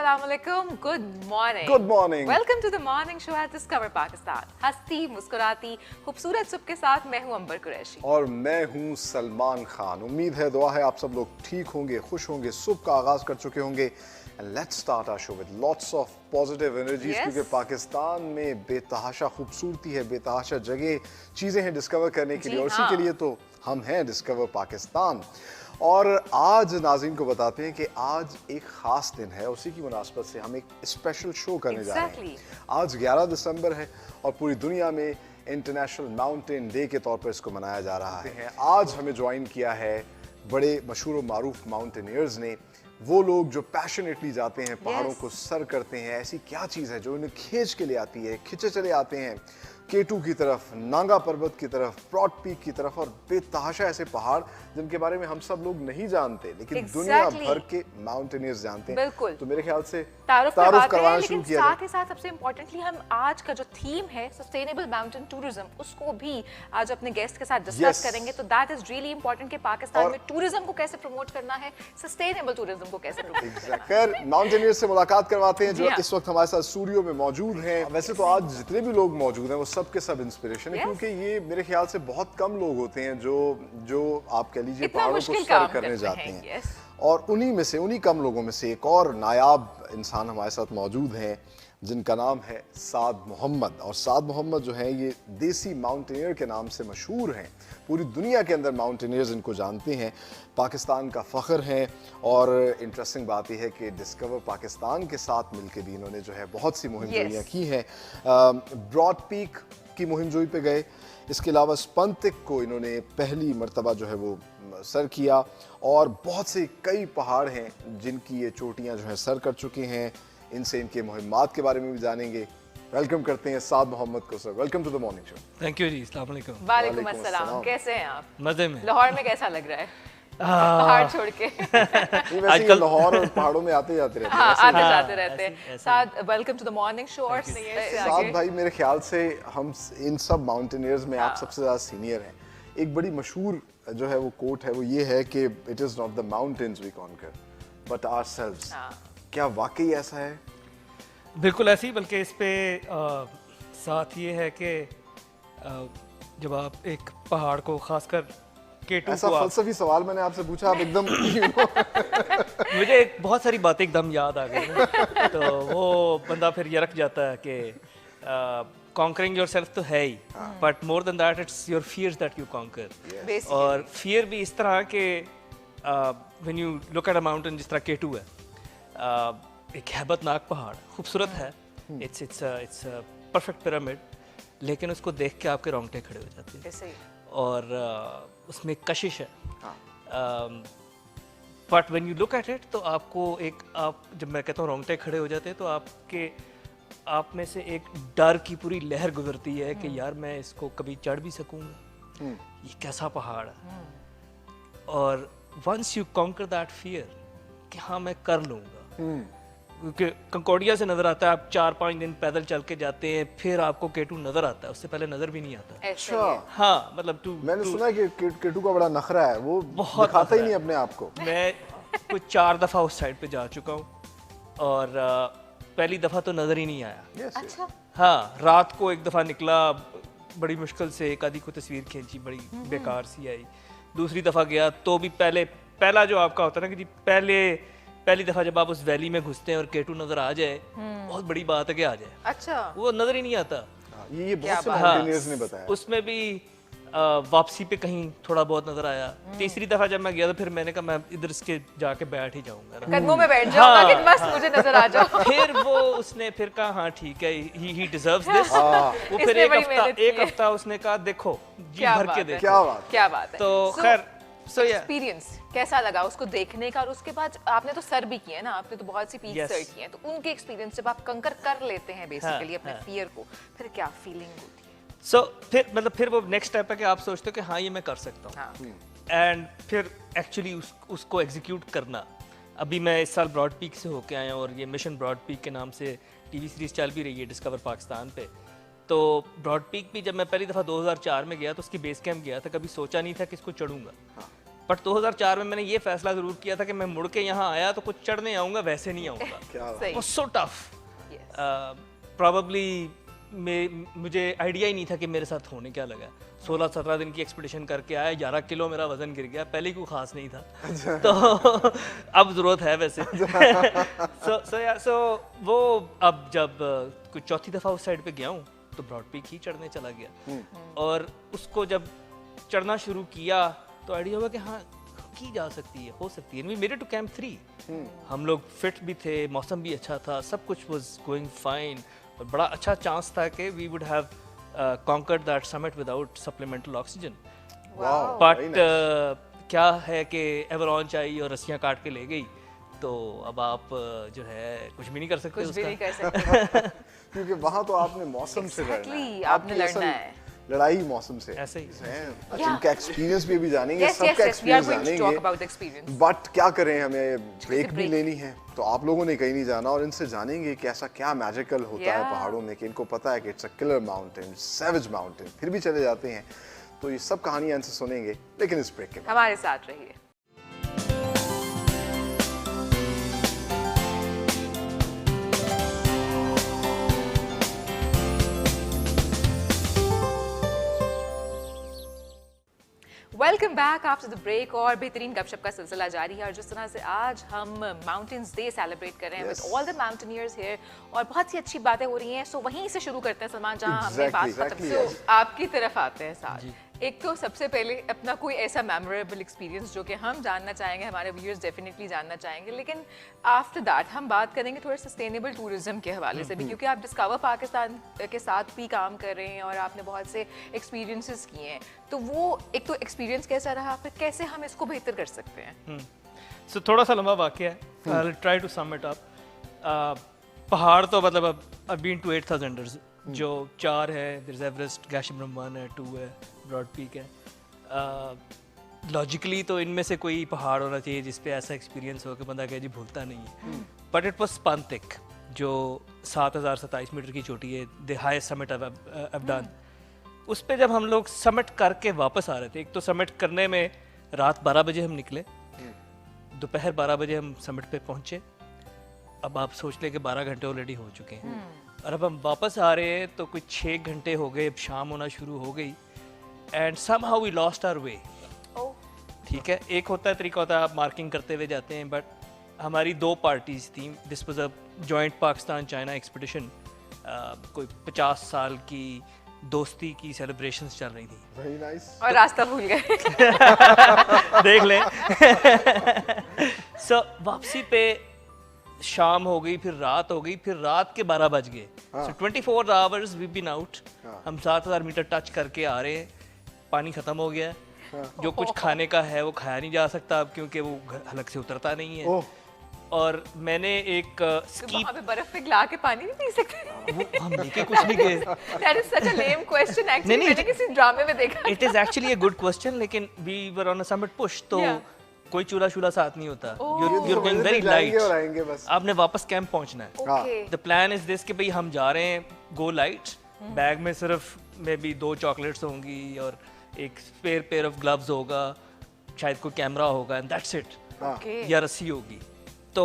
Assalamualaikum. Good morning. Good morning. Welcome to the morning show at Discover Pakistan. हंसती मुस्कुराती खूबसूरत सुबह के साथ मैं हूँ अंबर कुरैशी और मैं हूँ सलमान खान। उम्मीद है, दुआ है आप सब लोग ठीक होंगे, खुश होंगे, सुबह का आगाज कर चुके होंगे। And let's start our show with lots of positive energies क्योंकि पाकिस्तान में बेतहाशा खूबसूरती है, बेतहाशा जगह चीज़ें हैं डिस्कवर करने के लिए और इसी के लिए तो हम हैं डिस्कवर पाकिस्तान। और आज नाज़रीन को बताते हैं कि आज एक ख़ास दिन है, उसी की मुनासबत से हम एक स्पेशल शो करने जा रहे हैं। आज 11 दिसंबर है और पूरी दुनिया में इंटरनेशनल माउंटेन डे के तौर पर इसको मनाया जा रहा है। आज हमें ज्वाइन किया है बड़े मशहूर और मारूफ माउंटेनियर्स ने, वो लोग जो पैशनेटली जाते हैं, पहाड़ों को सर करते हैं। ऐसी क्या चीज़ है जो उन्हें खींच के ले आती है, खिंचे चले आते हैं केटू की तरफ, नांगा पर्वत की तरफ, ब्रॉड पीक की तरफ, और बेतहाशा ऐसे पहाड़ जिनके बारे में हम सब लोग नहीं जानते लेकिन दुनिया भर के माउंटेनियर्स जानते हैं। बिल्कुल। तो मेरे ख्याल से तारुफ करवाना शुरू किया साथ ही साथ सबसे इम्पोर्टेंटली हम आज का जो थीम है सस्टेनेबल माउंटेन टूरिज्म, उसको भी आज अपने गेस्ट के साथ डिस्कस करेंगे। तो दैट इज रियली इंपॉर्टेंट कि पाकिस्तान में टूरिज्म को कैसे प्रमोट करना है, सस्टेनेबल टूरिज्म को कैसे प्रमोट करना है। खैर, माउंटेनियर्स से मुलाकात करवाते हैं जो इस वक्त हमारे साथ स्टूडियो में मौजूद हैं। वैसे तो आज जितने भी लोग मौजूद हैं वो सब के सब इंस्पिरेशन है क्योंकि ये मेरे ख्याल से बहुत कम लोग होते हैं जो आप कह लीजिए पहाड़ों को सर करने जाते हैं। और उन्हीं कम लोगों में से एक और नायाब इंसान हमारे साथ मौजूद हैं जिनका नाम है साद मोहम्मद। और साद मोहम्मद जो है ये देसी माउंटेनियर के नाम से मशहूर हैं। पूरी दुनिया के अंदर माउंटेनियर्स इनको जानते हैं, पाकिस्तान का फ़ख्र हैं। और इंटरेस्टिंग बात यह है कि डिस्कवर पाकिस्तान के साथ मिलकर भी इन्होंने जो है बहुत सी मुहिम जोइयाँ की हैं। ब्रॉड पीक की मुहिम जोई पे गए, इसके अलावा स्पंतिक को इन्होंने पहली मर्तबा जो है वो सर किया, और बहुत से कई पहाड़ हैं जिनकी ये चोटियाँ जो है सर कर चुके हैं। इनसे इनके मुहिम्मात के बारे में भी जानेंगे। वेलकम करते हैं साद मोहम्मद को। Sir, welcome to the morning show. Thank you ji. अस्सलाम वालेकुम। वालेकुम अस्सलाम। कैसे हैं आप? मजे में। लाहौर में कैसा लग रहा है पहाड़ छोड़ के? आजकल लाहौर और पहाड़ों में आते जाते रहते हैं। आते जाते रहते हैं। Saad, welcome to the morning show. और साद भाई, मेरे ख्याल से हम इन सब माउंटेनियर्स में आप सबसे ज़्यादा सीनियर हैं। एक बड़ी मशहूर जो है वो कोट है, वो ये है कि it is not the mountains we conquer but ourselves. क्या वाकई ऐसा है? बिल्कुल ऐसी, बल्कि इस पे साथ ये है कि जब आप एक पहाड़ को खासकर केटू ऐसा फलसफी सवाल मैंने आपसे पूछा, आप एकदम मुझे बहुत सारी बातें एकदम याद आ गई तो वो बंदा फिर ये रख जाता है कि conquering yourself तो है ही, but more than that it's your fears that you conquer. और fear भी इस तरह के when you look at a mountain जिस तरह केटू है, एक हैबतनाक पहाड़, खूबसूरत है, it's a perfect pyramid, लेकिन उसको देख के आपके रोंगटे खड़े हो जाते हैं और उसमें कशिश है। But when you look at it तो आपको आप जब मैं कहता हूँ रोंगटे खड़े हो जाते हैं तो आप में से एक डर की पूरी लहर गुजरती है कि यार मैं इसको कभी चढ़ भी सकूंगा, ये कैसा पहाड़ है। और once you conquer that fear कि हाँ मैं कर लूंगा, क्योंकि कंकोडिया से नजर आता है, आप 4-5 दिन पैदल चल के जाते हैं, फिर आपको केटू नजर आता है, उससे पहले नजर भी नहीं आता। अच्छा। हाँ, मतलब मैंने सुना है कि केटू का बड़ा नखरा है, वो बहुत दिखाता ही नहीं अपने आप को। मैं कुछ 4 दफा उस साइड पे जा चुका हूँ और पहली दफा तो नजर ही नहीं आया। अच्छा। हाँ, रात को एक दफा निकला, बड़ी मुश्किल से एक आधी को तस्वीर खींची, बड़ी बेकार सी आई। दूसरी दफा गया तो भी पहला जो आपका होता है ना कि जी पहली दफा जब आप उस वैली में घुसते हैं और केटू नजर आ जाए, बहुत बड़ी बात है कि आ जाए। अच्छा। वो नजर ही नहीं आता। ये बहुत से माउंटेनियर्स ने बताया। उसमें भी वापसी पे कहीं थोड़ा बहुत नजर आया। तीसरी दफा जब मैं गया तो फिर मैंने कहा मैं इधर इसके जाके बैठ ही जाऊंगा, कदमों में बैठ जाऊंगा कि बस मुझे नजर आ जाओ। फिर वो उसने फिर कहा हाँ ठीक है, ही डिजर्व्स दिस। वो फिर एक हफ्ता उसने कहा देखो जी भर के देखो। क्या बात है। तो खैर एक्सपीरियंस कैसा लगा उसको देखने का? और उसके बाद आपने तो सर भी किए ना, आपने तो बहुत सी पीक सर किए हैं, तो उनके एक्सपीरियंस जब आप कंकर कर लेते हैं बेसिकली अपने फियर को, फिर क्या फीलिंग होती है? फिर वो नेक्स्ट स्टेप है कि आप सोचते हो कि हाँ ये मैं कर सकता हूँ, एंड फिर एक्चुअली उसको एग्जीक्यूट करना। अभी मैं इस साल ब्रॉड पीक से होके आया हूँ और ये मिशन ब्रॉड पीक के नाम से टीवी सीरीज चल भी रही है डिस्कवर पाकिस्तान पे। तो ब्रॉड पीक भी जब मैं पहली दफ़ा 2004 में गया तो उसकी बेस कैंप गया था, कभी सोचा नहीं था कि इसको चढ़ूंगा। बट 2004 में मैंने ये फैसला ज़रूर किया था कि मैं मुड़ के यहाँ आया तो कुछ चढ़ने आऊँगा, वैसे नहीं आऊँगा। क्या सही। was so tough. Probably मुझे आइडिया ही नहीं था कि मेरे साथ होने क्या लगा। 16-17 दिन की एक्सपीडिशन करके आया, 11 किलो मेरा वजन गिर गया, पहले कोई खास नहीं था। तो अब ज़रूरत है वैसे। so वो अब जब कुछ चौथी दफ़ा उस साइड पे गया हूँ तो ब्रॉड पीक ही चढ़ने चला गया, और उसको जब चढ़ना शुरू किया तो आइडिया हुआ कि हाँ की जा सकती है, हो सकती है। We made it to camp 3। हम लोग फिट भी थे, मौसम भी अच्छा था, सब कुछ वाज गोइंग फाइन, और बड़ा अच्छा चांस था कि we would have conquered that summit without supplemental oxygen. Wow, But very nice. क्या है कि एवलांच आई और रस्सियाँ काट के ले गई, तो अब आप जो है कुछ भी नहीं कर सकते कुछ भी उसका। नहीं कर सकते। क्योंकि वहाँ तो आपने मौसम से लड़ना Exactly, है, आपने आपकी लड़ना असल है। लड़ाई मौसम से ऐसे ही। है। अच्छा, Yeah. इनका एक्सपीरियंस भी अभी जानेंगे, Yes, सबका yes, yes. We are experience going to talk जानेंगे। about the experience. बट क्या करें, हमें ब्रेक भी break. लेनी है, तो आप लोगों ने कहीं नहीं जाना, और इनसे जानेंगे कि ऐसा क्या मैजिकल होता है Yeah. पहाड़ों में कि इनको पता है कि it's a killer mountain, savage mountain, फिर भी चले जाते हैं। तो ये सब कहानियां इनसे सुनेंगे, लेकिन इस ब्रेक के बाद। हमारे साथ रहिए। Welcome back after the break, और बेहतरीन गपशप का सिलसिला जारी है। और जिस तरह से आज हम माउंटेन्स डे सेलिब्रेट कर रहे हैं with all the mountaineers here, और बहुत सी अच्छी बातें हो रही हैं, सो वहीं से शुरू करते हैं सलमान, जहां हमने बात खत्म की। आपकी तरफ आते हैं साथ। एक तो सबसे पहले अपना कोई ऐसा मेमोरेबल एक्सपीरियंस जो कि हम जानना चाहेंगे, हमारे व्यूअर्स डेफिनेटली जानना चाहेंगे, लेकिन आफ्टर दैट हम बात करेंगे थोड़ा सस्टेनेबल टूरिज्म के हवाले से भी, क्योंकि आप डिस्कवर पाकिस्तान के साथ भी काम कर रहे हैं और आपने बहुत से एक्सपीरियंसेस किए हैं। तो वो एक तो एक्सपीरियंस कैसा रहा, फिर कैसे हम इसको बेहतर कर सकते हैं? सो थोड़ा सा लंबा वाकया है, I will try to sum it up. पहाड़ तो मतलब I've been to 8,000ers, जो 4 है, देयर इज एवरेस्ट, गैशिमरम 1 है, 2 है, ब्रॉड पीक है। लॉजिकली तो इनमें से कोई पहाड़ होना चाहिए जिस पे ऐसा एक्सपीरियंस हो कि बंदा कहे जी भूलता नहीं है। बट इट वाज स्पंतिक, जो 7,027 मीटर की चोटी है, the highest summit I've done। उस पे जब हम लोग समिट करके वापस आ रहे थे, एक तो समिट करने में रात 12 बजे हम निकले, दोपहर 12 बजे हम समिट पे पहुंचे। अब आप सोच लें कि 12 घंटे ऑलरेडी हो चुके हैं, और अब हम वापस आ रहे हैं तो कुछ 6 घंटे हो गए, अब शाम होना शुरू हो गई, and somehow we lost our way. ठीक है, एक होता है तरीका होता है आप मार्किंग करते हुए जाते हैं, बट हमारी 2 पार्टीज थी। This was a joint Pakistan China expedition, कोई 50 साल की दोस्ती की सेलिब्रेशंस चल रही थी। Very nice. और रास्ता भूल गए। देख लें। सो वापसी पे शाम हो गई, फिर रात हो गई, फिर रात के 12 बज गए। सो 24 आवर्स वी बीन आउट। हम 7,000 मीटर टच करके आ रहे हैं, पानी खत्म हो गया, जो कुछ खाने का है वो खाया नहीं जा सकता अब, क्योंकि वो हलक से उतरता नहीं है। और मैंने एक स्की वहाँ पे बर्फ पिघला के पानी नहीं पी सकते? वो हम लेके कुछ नहीं गए। That is such a lame question actually। नहीं, मैंने किसी ड्रामे में देखा। It is actually a good question, लेकिन we were on a summit push, तो कोई चूल्हा शूल्हा साथ नहीं होता। You're going very light। आपने वापस कैंप पहुंचना है। Okay। The plan is this कि भाई हम जा रहे हैं, गो लाइट, बैग में सिर्फ मे बी 2 चॉकलेट्स होंगी और एक स्पेयर पेयर ऑफ ग्लव्स होगा, शायद कोई कैमरा होगा, एंड दैट्स इट। Okay। या रस्सी होगी। तो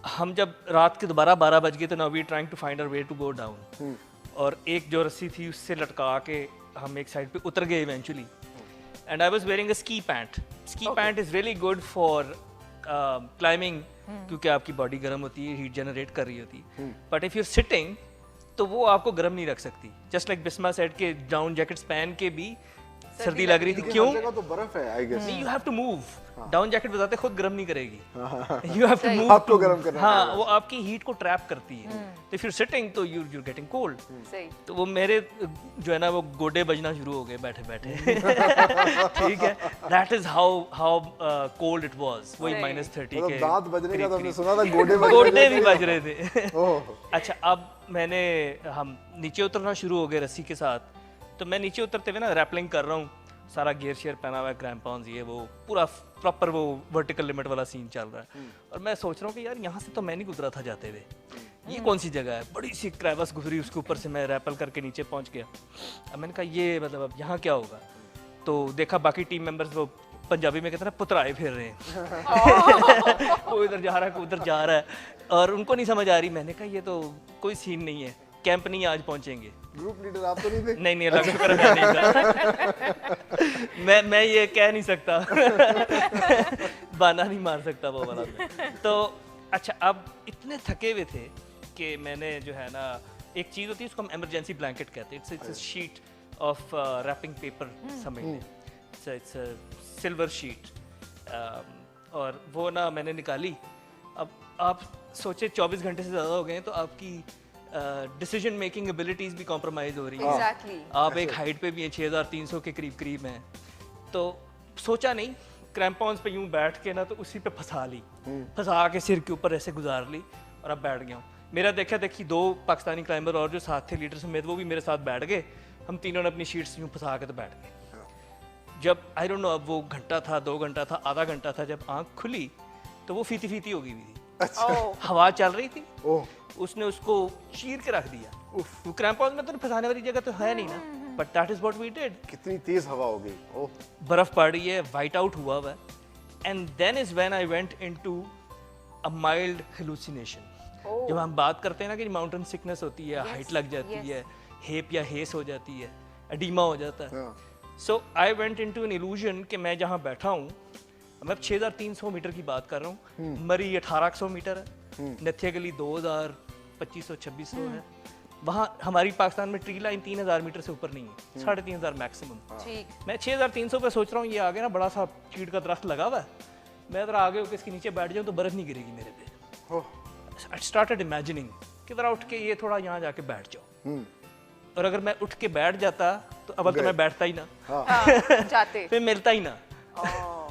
हम जब रात के दोबारा 12 बज गए तो now we trying to find our way to go down, और एक जो रस्सी थी उससे लटका के हम एक साइड पे उतर गए eventually. And I was wearing a ski pant. Ski pant is really good for climbing, क्योंकि आपकी बॉडी गर्म होती है, हीट जनरेट कर रही होती है। But if you are sitting तो वो आपको गर्म नहीं रख सकती। जस्ट लाइक बिस्मा सेट के डाउन जैकेट्स पहन के भी सर्दी लग रही थी। क्यों? जगह तो बर्फ है, I guess. You have to move. Down jacket बताते खुद गर्म नहीं करेगी, यू हैव टू मूव, आपको गर्म करना हाँ, वो आपकी हीट को ट्रैप करती है। तो इफ यू सिटिंग तो यू गेटिंग कोल्ड। सही। तो वो मेरे जो है ना वो गोडे बजना शुरू हो गए बैठे बैठे। ठीक है, that is how cold it was. वही -30 के दांत बजने का तो हमने सुना था, गोडे गोडे भी बज रहे थे। अच्छा, अब हम नीचे उतरना शुरू हो गए रस्सी के साथ। तो मैं नीचे उतरते हुए ना रैपलिंग कर रहा हूँ, सारा गियर शेयर पहना हुआ है, क्रैम्पॉन्स, ये वो पूरा प्रॉपर वो वर्टिकल लिमिट वाला सीन चल रहा है। और मैं सोच रहा हूँ कि यार यहाँ से तो मैं नहीं गुजरा था जाते हुए, ये कौन सी जगह है? बड़ी सी क्रेवस गुजरी, उसके ऊपर से मैं रैपल करके नीचे पहुँच गया। अब मैंने कहा ये मतलब अब यहाँ क्या होगा? तो देखा बाकी टीम मेंबर्स वो पंजाबी में कहते हैं ना पुतराए फिर रहे हैं कोई इधर जा रहा है कोई उधर जा रहा है और उनको नहीं समझ आ रही। मैंने कहा ये तो कोई सीन नहीं है, कैंप नहीं आज पहुंचेंगे। ग्रुप लीडर आप तो नहीं थे? नहीं अल्लाह का शुक्र है मैं नहीं था। मैं ये कह नहीं सकता बाना नहीं मार सकता वो वाला मैं। तो अच्छा, अब इतने थके हुए थे कि मैंने जो है ना, एक चीज़ होती है उसको हम इमरजेंसी ब्लैंकेट कहते हैं, it's sheet of wrapping paper समझ लें, इट्स सिल्वर शीट, और वो ना मैंने निकाली। अब आप सोचे 24 घंटे से ज़्यादा हो गए हैं तो आपकी डिसीजन मेकिंग एबिलिटीज़ भी कॉम्प्रोमाइज़ हो रही है। Exactly. आप एक हाइट पे भी हैं, 6300 के करीब हैं, तो सोचा नहीं, क्रैम्पॉन्स पे यूं बैठ के ना तो उसी पे फंसा ली, फंसा के सिर के ऊपर ऐसे गुजार ली और अब बैठ गया हूँ। मेरा देखा देखी 2 पाकिस्तानी क्लाइंबर और जो साथ थे लीडर समेत वो भी मेरे साथ बैठ गए, हम तीनों ने अपनी शीट्स यूं फंसा के तो बैठ गए। जब आई डोंट नो अब वो घंटा था, 2 घंटा था, आधा घंटा था, जब आँख खुली तो वो फीती फीती हो गई हुई थी। हवा चल रही थी, उसने उसको चीर के रख दिया। वो क्रैम्पॉन्स में तो फंसाने वाली जगह तो है नहीं ना, but that is what we did. कितनी तेज हवा हो गई, बर्फ पड़ रही है, वाइट आउट हुआ हुआ है, and then is when I went into a mild hallucination. जब हम बात करते हैं ना कि माउंटेन सिकनेस होती है, हाइट लग जाती है, हेप या हेस हो जाती है, एडिमा हो जाता है, so I went into an illusion कि मैं जहाँ बैठा हूँ, मैं 6300 मीटर की बात कर रहा हूँ, मरी 1800 मीटर है, नथिया गली 2000, 2500, 2600 है। वहाँ हमारी पाकिस्तान में ट्री लाइन 3000 मीटर से ऊपर नहीं है, 3500 मैक्सिमम। मैं 6300 पे सोच रहा हूँ, ये आगे ना बड़ा सा चीड़ का दरख्त लगा हुआ है, मैं अगर आगे होकर इसके नीचे बैठ जाऊँ तो बर्फ नहीं गिरेगी मेरे पे। I started imagining कि जरा उठ के ये थोड़ा यहाँ जाके बैठ जाओ, और अगर मैं उठ के बैठ जाता तो अब तो मैं बैठता ही ना, जाते फिर मिलता ही ना।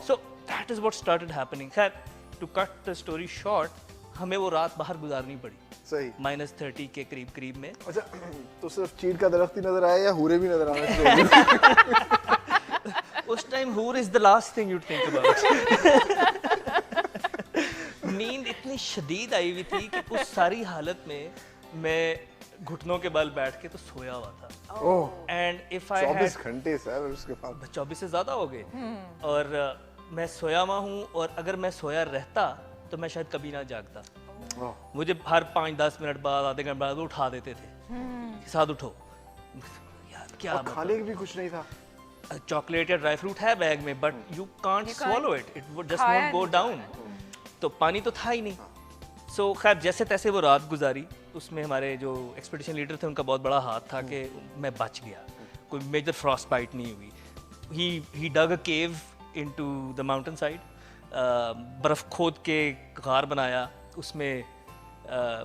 So that is what started happening. खैर, to cut the story short, हमें वो रात बाहर गुजारनी पड़ी, सही -30 के करीब में। अच्छा, तो सिर्फ चीड़ का दरख्त ही नजर आया या हूरे भी नजर आने शुरू? उस टाइम हूर is the last thing you'd think about. नींद इतनी शदीद आई हुई थी कि उस सारी हालत में मैं घुटनों के बल बैठ के तो सोया हुआ था। एंड इफ आई 24 घंटे सर, उसके बाद 24 से ज्यादा हो गए, और मैं सोया हुआ हूँ, और अगर मैं सोया रहता तो मैं शायद कभी ना जागता। मुझे हर 5-10 मिनट बाद, आधे घंटे बाद उठा देते थे, साथ उठो यार, क्या और खाने भी कुछ नहीं था। चॉकलेट या ड्राई फ्रूट है बैग में, but you can't swallow it, it would just not go down. तो पानी तो था ही नहीं। सो खैर जैसे तैसे वो रात गुजारी। उसमें हमारे जो एक्सपीडिशन लीडर थे उनका बहुत बड़ा हाथ था कि मैं बच गया, कोई मेजर फ्रॉस्ट बाइट नहीं हुई। ही डग अ केव इनटू द माउंटेन साइड, बर्फ़ खोद के गार बनाया, उसमें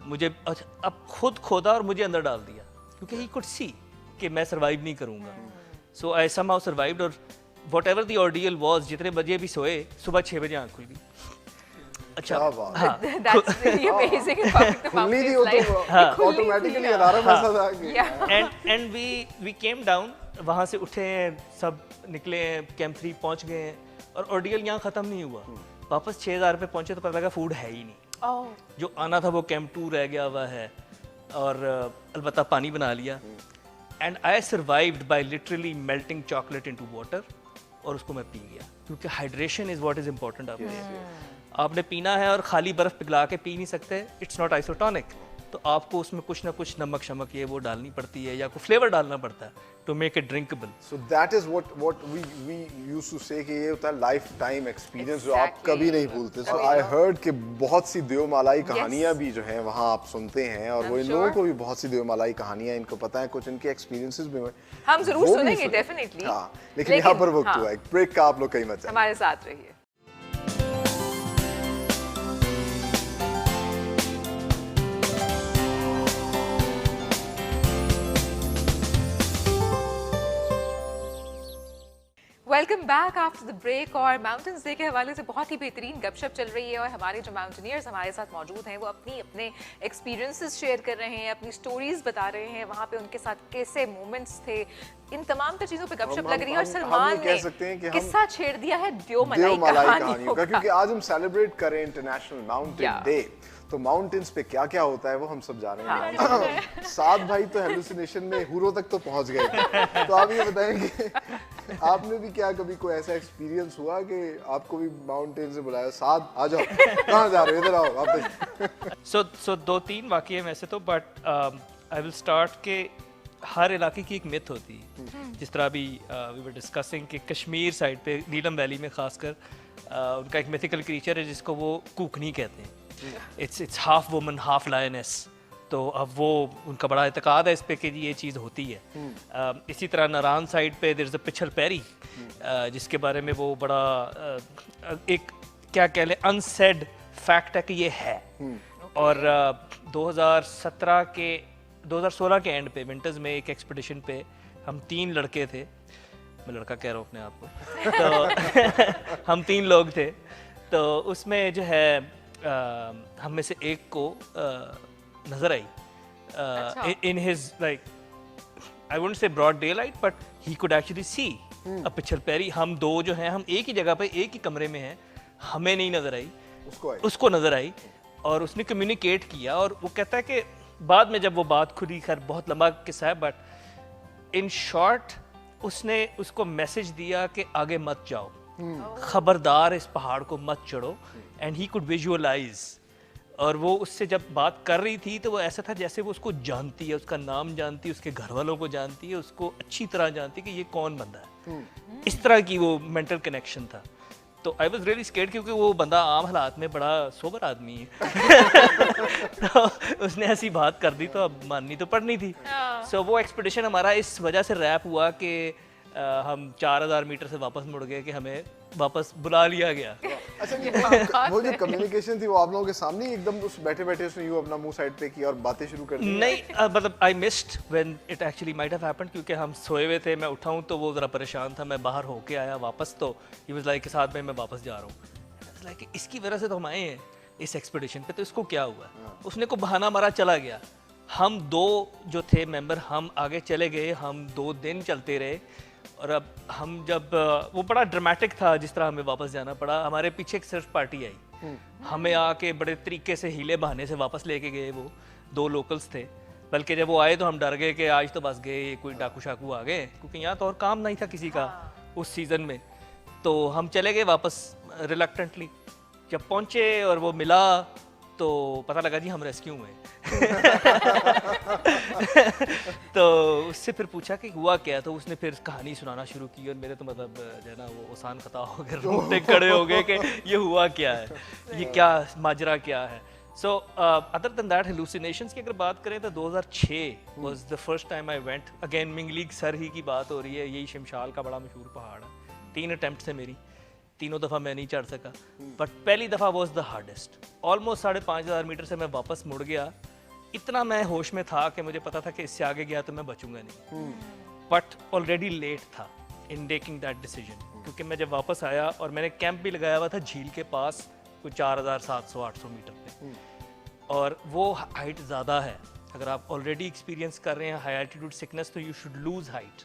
मुझे अब खुद खोदा और मुझे अंदर डाल दिया, क्योंकि ही कुड सी कि मैं सर्वाइव नहीं करूँगा। सो आई समहाउ सर्वाइव्ड, और what ever the ordeal was, जितने बजे भी सोए, सुबह 6 बजे आँख खुल गई। अच्छा, हाँ, That's really amazing about the खुलनी थी mountains, वो like, तो ऑटोमेटिकली अलार्म ऐसा था कि एंड वी केम डाउन, वहाँ से उठे हैं, सब निकले हैं, कैंप 3 पहुँच गए हैं, और ऑर्डियल यहाँ ख़त्म नहीं हुआ। वापस 6000 पे पहुँचे तो पता लगा फूड है ही नहीं। जो आना था वो कैंप 2 रह गया हुआ है, और अलबत्ता पानी बना लिया। And I survived by literally melting chocolate into water, और उसको मैं पी गया, क्योंकि hydration is what is important. आपने पीना है और खाली बर्फ पिघला के पी नहीं सकते, इट्स नॉट आइसोटोनिक। तो आपको उसमें कुछ ना कुछ नमक शमक ये वो डालनी पड़ती है, या कोई फ्लेवर डालना पड़ता है to make it drinkable. So that is what we used to say कि ये होता है लाइफ टाइम एक्सपीरियंस जो आप कभी नहीं भूलते। सो आई हर्ड कि बहुत सी देवमालाई कहानियां भी जो हैं वहाँ आप सुनते हैं, और वो इन लोगों को भी बहुत सी देवमालाई कहानियां इनको पता है, कुछ इनके एक्सपीरियंसेस भी हम जरूर सुनेंगे डेफिनेटली। हाँ, लेकिन यहाँ पर वक्त हुआ एक ब्रेक का, आप लोग कहीं मत जाइए, हमारे साथ रहिए। Welcome back after the break. और माउंटेन्स डे के हवाले से बहुत ही बेहतरीन गपशप चल रही है, और हमारे जो माउंटेनियर्स हमारे साथ मौजूद हैं वो अपने एक्सपीरियंसेस शेयर कर रहे हैं, अपनी स्टोरीज बता रहे हैं, वहाँ पे उनके साथ कैसे मोमेंट्स थे, इन तमाम चीज़ों पे गपशप लग रही है। और सलमान ने किस्सा छेड़ दिया है देवमलाई कहानियों का, क्योंकि आज हम सेलिब्रेट करें इंटरनेशनल माउंटेन डे। तो माउंटेन्स पे क्या क्या होता है वो हम सब जानेंगे। सात भाई तो हेलुसिनेशन में हुरो तक तो पहुंच गए, तो आप ये बताएंगे आपने भी क्या कभी कोई ऐसा एक्सपीरियंस हुआ कि आपको भी माउंटेन से बुलाया, साथ आ जाओ, कहाँ जा रहे हो, इधर आओ वापस? सो दो तीन वाकये वैसे तो, बट आई विल स्टार्ट के हर इलाके की एक मिथ होती है। जिस तरह अभी वी वर डिस्कसिंग कि कश्मीर साइड पे नीलम वैली में खासकर उनका एक मिथिकल क्रीचर है जिसको वो कूकनी कहते हैं। It's half woman half lioness. तो अब वो उनका बड़ा इत्तेकाद है इस पे कि ये चीज़ होती है। इसी तरह नारायण साइड पे देयर इज़ अ पिछल पैरी, जिसके बारे में वो बड़ा एक क्या कह लें अनसेड फैक्ट है कि ये है। और 2016 के एंड पे विंटर्स में एक एक्सपीडिशन पे हम 3 लड़के थे, मैं लड़का कह रहा हूँ अपने आप को, तो हम 3 लोग थे। तो उसमें जो है हम में से एक को नजर आई in his like I wouldn't say broad daylight, but he could actually see a पिछल पैरी। हम 2 जो हैं हम एक ही जगह पे एक ही कमरे में हैं, हमें नहीं नजर आई, उसको नजर आई और उसने कम्युनिकेट किया। और वो कहता है कि बाद में जब वो बात खुली, खैर बहुत लंबा किस्सा है, बट इन शॉर्ट उसने उसको मैसेज दिया कि आगे मत जाओ, खबरदार इस पहाड़ को मत चढ़ो। And he could visualise. और वो उससे जब बात कर रही थी तो वो ऐसा था जैसे वो उसको जानती है, उसका नाम जानती है, उसके घर वालों को जानती है, उसको अच्छी तरह जानती है कि ये कौन बंदा है। इस तरह की वो मेंटल कनेक्शन था। तो आई वॉज रियली स्केर्ड क्योंकि वो बंदा आम हालात में बड़ा सोबर आदमी है। तो उसने ऐसी बात कर दी तो अब माननी तो पड़नी थी। सो वो एक्सपीडिशन हमारा इस वजह से रैप हुआ कि हम 4000 मीटर से वापस मुड़ गए कि हमें वापस बुला लिया गया। अच्छा, वो जो कम्युनिकेशन थी वो आप लोगों के सामने एकदम उस बैठे बैठे उसने यूं अपना मुंह साइड पे किया और बातें शुरू कर दी? नहीं, मतलब I missed when it actually might have happened, क्योंकि हम सोए हुए थे। मैं उठा हूं तो वो जरा परेशान था, मैं बाहर होके आया वापस तो ही वाज लाइक साथ में मैं वापस जा रहा हूं। लाइक इसकी वजह से तो हम आए हैं इस एक्सपीडिशन पे, तो इसको क्या हुआ? उसने को बहाना मारा चला गया। हम 2 जो थे मेंबर हम आगे चले गए, हम 2 दिन चलते रहे। और अब हम जब वो बड़ा ड्रामेटिक था जिस तरह हमें वापस जाना पड़ा। हमारे पीछे एक सर्च पार्टी आई, हमें आके बड़े तरीके से हीले बहाने से वापस लेके गए। वो 2 लोकल्स थे, बल्कि जब वो आए तो हम डर गए कि आज तो बस गए, कोई डाकू शाकू आ गए, क्योंकि यहाँ तो और काम नहीं था किसी का उस सीज़न में। तो हम चले गए वापस रिलक्टेंटली। जब पहुँचे और वो मिला तो पता लगा जी हम रेस्क्यू में। तो उससे फिर पूछा कि हुआ क्या, तो उसने फिर कहानी सुनाना शुरू की और मेरे तो मतलब जो है ना वो आसान खता हो गए, रोंगटे खड़े हो गए कि ये हुआ क्या है, ये क्या माजरा क्या है। So other than that hallucinations की अगर बात करें तो 2006 was the first time I went. Again मिंगलीग सर ही की बात हो रही है, यही शिमशाल का बड़ा मशहूर पहाड़ है। 3 अटेम्प्ट थे मेरी, तीनों दफ़ा मैं नहीं चढ़ सका, बट पहली दफ़ा was the hardest. Almost 5500 metre से मैं वापस मुड़ गया। इतना मैं होश में था कि मुझे पता था कि इससे आगे गया तो मैं बचूंगा नहीं, बट ऑलरेडी लेट था इन टेकिंग दैट डिसीजन। क्योंकि मैं जब वापस आया और मैंने कैंप भी लगाया हुआ था झील के पास कोई 4700-800 मीटर पे, और वो हाइट ज़्यादा है। अगर आप ऑलरेडी एक्सपीरियंस कर रहे हैं हाई एल्टीट्यूड सिकनेस तो यू शुड लूज हाइट।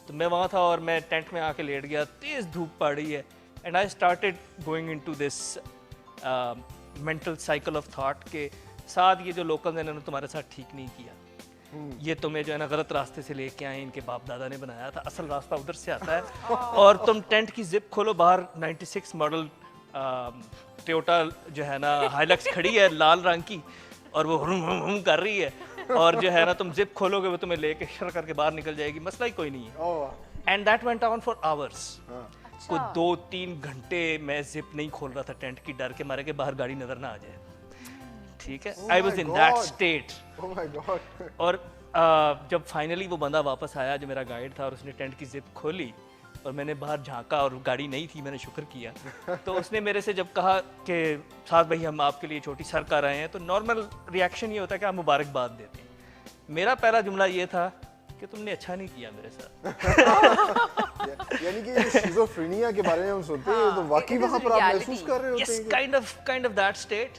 तो मैं वहाँ था और मैं टेंट में आके लेट गया, तेज़ धूप पड़ रही है, and I started going into this mental cycle of thought के साथ ये जो लोकल्स हैं इन्होंने तुम्हारे साथ ठीक नहीं किया, ये तुम्हें जो है ना गलत रास्ते से लेके आए, इनके बाप दादा ने बनाया था, असल रास्ता उधर से आता है। और तुम टेंट की जिप खोलो, बाहर 96 मॉडल टोयोटा जो है ना हाइलक्स खड़ी है लाल रंग की, और वो हुम कर रही है, और जो है ना तुम जिप खोलोगे वो तुम्हें लेके शर करके बाहर निकल जाएगी, मसला ही कोई नहीं है। And that went on for hours. कोई 2-3 घंटे मैं जिप नहीं खोल रहा था टेंट की, डर के मारे के बाहर गाड़ी नजर ना आ जाए। ठीक है, I was in that state. और जब फाइनली वो बंदा वापस आया जो मेरा गाइड था, और उसने टेंट की जिप खोली और मैंने बाहर झांका और गाड़ी नहीं थी, मैंने शुक्र किया। तो उसने मेरे से जब कहा कि साथ भाई हम आपके लिए छोटी सर कर रहे हैं, तो नॉर्मल रिएक्शन ये होता है कि आप मुबारकबाद देते हैं। मेरा पहला जुमला ये था कि तुमने अच्छा नहीं किया मेरे साथ। यानी कि ये शिज़ोफ्रेनिया के बारे में हम सुनते हैं, तो वाकई वहाँ पर आप महसूस कर रहे होते हैं? Kind of that state.